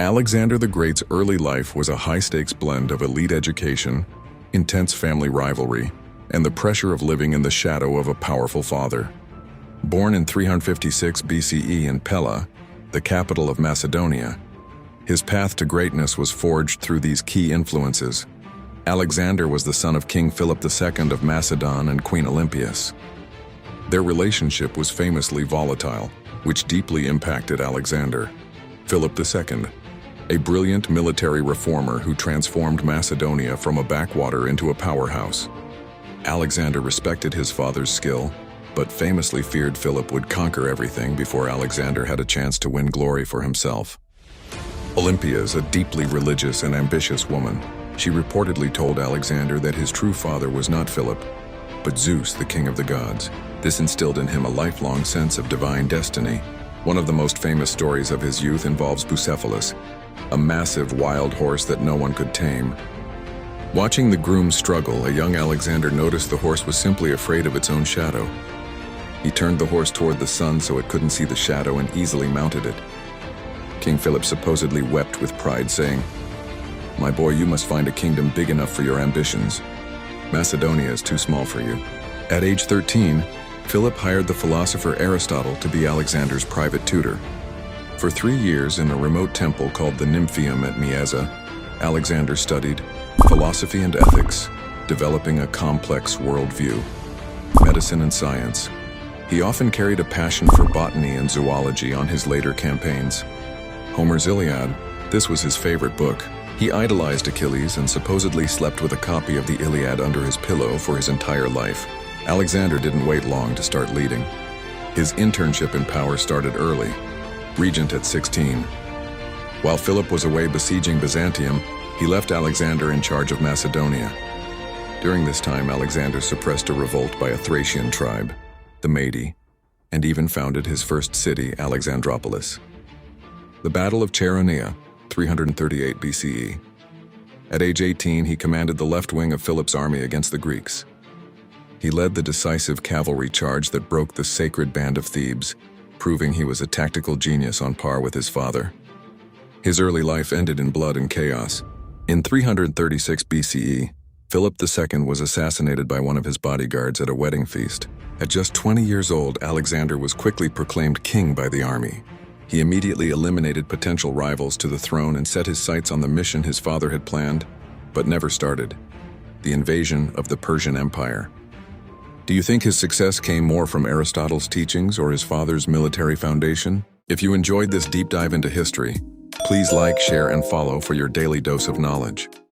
Alexander the Great's early life was a high-stakes blend of elite education, intense family rivalry, and the pressure of living in the shadow of a powerful father. Born in 356 BCE in Pella, the capital of Macedonia, his path to greatness was forged through these key influences. Alexander was the son of King Philip II of Macedon and Queen Olympias. Their relationship was famously volatile, which deeply impacted Alexander. Philip II, a brilliant military reformer who transformed Macedonia from a backwater into a powerhouse. Alexander respected his father's skill, but famously feared Philip would conquer everything before Alexander had a chance to win glory for himself. Olympias, a deeply religious and ambitious woman, she reportedly told Alexander that his true father was not Philip, but Zeus, the king of the gods. This instilled in him a lifelong sense of divine destiny. One of the most famous stories of his youth involves Bucephalus, a massive wild horse that no one could tame. Watching the groom struggle, a young Alexander noticed the horse was simply afraid of its own shadow. He turned the horse toward the sun so it couldn't see the shadow and easily mounted it. King Philip supposedly wept with pride, saying, "My boy, you must find a kingdom big enough for your ambitions. Macedonia is too small for you." At age 13, Philip hired the philosopher Aristotle to be Alexander's private tutor. For 3 years in a remote temple called the Nymphaeum at Mieza, Alexander studied philosophy and ethics, developing a complex worldview, medicine and science. He often carried a passion for botany and zoology on his later campaigns. Homer's Iliad, this was his favorite book. He idolized Achilles and supposedly slept with a copy of the Iliad under his pillow for his entire life. Alexander didn't wait long to start leading. His internship in power started early, regent at 16. While Philip was away besieging Byzantium, he left Alexander in charge of Macedonia. During this time, Alexander suppressed a revolt by a Thracian tribe, the Maedi, and even founded his first city, Alexandropolis. The Battle of Chaeronea, 338 BCE. At age 18, he commanded the left wing of Philip's army against the Greeks. He led the decisive cavalry charge that broke the sacred band of Thebes, proving he was a tactical genius on par with his father. His early life ended in blood and chaos. In 336 BCE, Philip II was assassinated by one of his bodyguards at a wedding feast. At just 20 years old, Alexander was quickly proclaimed king by the army. He immediately eliminated potential rivals to the throne and set his sights on the mission his father had planned, but never started: the invasion of the Persian Empire. Do you think his success came more from Aristotle's teachings or his father's military foundation? If you enjoyed this deep dive into history, please like, share, and follow for your daily dose of knowledge.